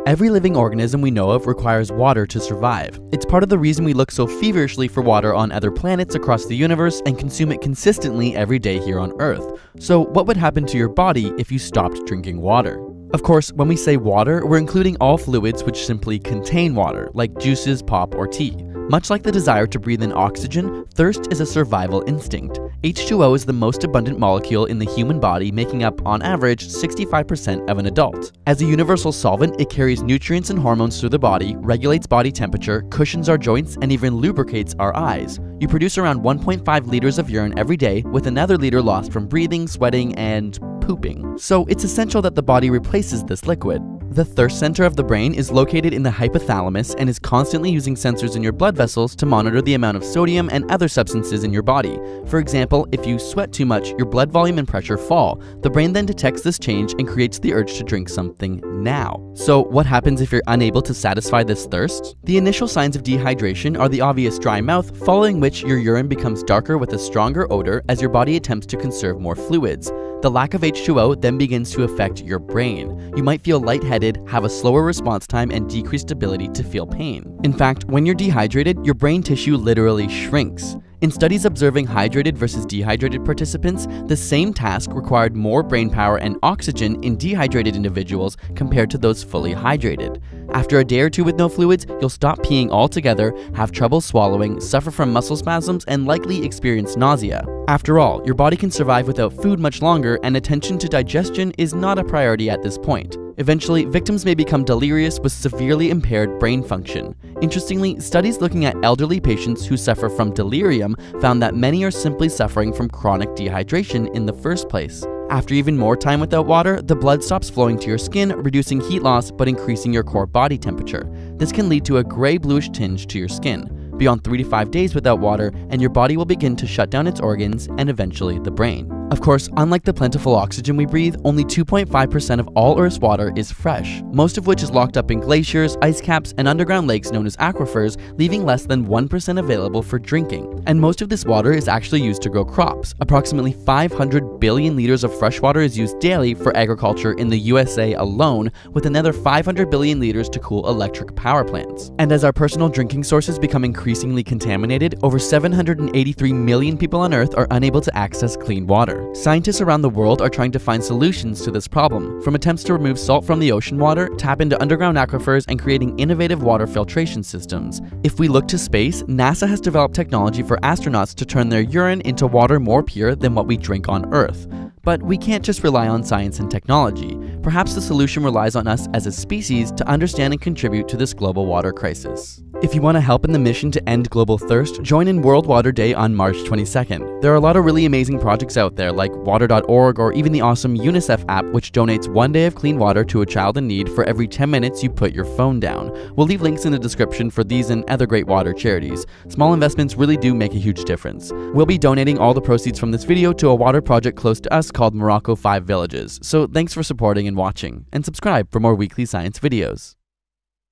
Every living organism we know of requires water to survive. It's part of the reason we look so feverishly for water on other planets across the universe and consume it consistently every day here on Earth. So what would happen to your body if you stopped drinking water? Of course, when we say water, we're including all fluids which simply contain water, like juices, pop, or tea. Much like the desire to breathe in oxygen, thirst is a survival instinct. H2O is the most abundant molecule in the human body, making up, on average, 65% of an adult. As a universal solvent, it carries nutrients and hormones through the body, regulates body temperature, cushions our joints, and even lubricates our eyes. You produce around 1.5 liters of urine every day, with another liter lost from breathing, sweating, and pooping. So it's essential that the body replaces this liquid. The thirst center of the brain is located in the hypothalamus and is constantly using sensors in your blood vessels to monitor the amount of sodium and other substances in your body. For example, if you sweat too much, your blood volume and pressure fall. The brain then detects this change and creates the urge to drink something now. So what happens if you're unable to satisfy this thirst? The initial signs of dehydration are the obvious dry mouth, following which your urine becomes darker with a stronger odor as your body attempts to conserve more fluids. The lack of H2O then begins to affect your brain. You might feel lightheaded, have a slower response time, and decreased ability to feel pain. In fact, when you're dehydrated, your brain tissue literally shrinks. In studies observing hydrated versus dehydrated participants, the same task required more brain power and oxygen in dehydrated individuals compared to those fully hydrated. After a day or two with no fluids, you'll stop peeing altogether, have trouble swallowing, suffer from muscle spasms, and likely experience nausea. After all, your body can survive without food much longer, and attention to digestion is not a priority at this point. Eventually, victims may become delirious with severely impaired brain function. Interestingly, studies looking at elderly patients who suffer from delirium found that many are simply suffering from chronic dehydration in the first place. After even more time without water, the blood stops flowing to your skin, reducing heat loss but increasing your core body temperature. This can lead to a gray-bluish tinge to your skin. Beyond 3 to 5 days without water, and your body will begin to shut down its organs and eventually the brain. Of course, unlike the plentiful oxygen we breathe, only 2.5% of all Earth's water is fresh, most of which is locked up in glaciers, ice caps, and underground lakes known as aquifers, leaving less than 1% available for drinking. And most of this water is actually used to grow crops. Approximately 500 billion liters of fresh water is used daily for agriculture in the USA alone, with another 500 billion liters to cool electric power plants. And as our personal drinking sources become increasingly contaminated, over 783 million people on Earth are unable to access clean water. Scientists around the world are trying to find solutions to this problem, from attempts to remove salt from the ocean water, tap into underground aquifers, and creating innovative water filtration systems. If we look to space, NASA has developed technology for astronauts to turn their urine into water more pure than what we drink on Earth. But we can't just rely on science and technology. Perhaps the solution relies on us as a species to understand and contribute to this global water crisis. If you want to help in the mission to end global thirst, join in World Water Day on March 22nd. There are a lot of really amazing projects out there like water.org or even the awesome UNICEF app, which donates 1 day of clean water to a child in need for every 10 minutes you put your phone down. We'll leave links in the description for these and other great water charities. Small investments really do make a huge difference. We'll be donating all the proceeds from this video to a water project close to us called Morocco 5 Villages. So thanks for supporting and watching, and subscribe for more weekly science videos.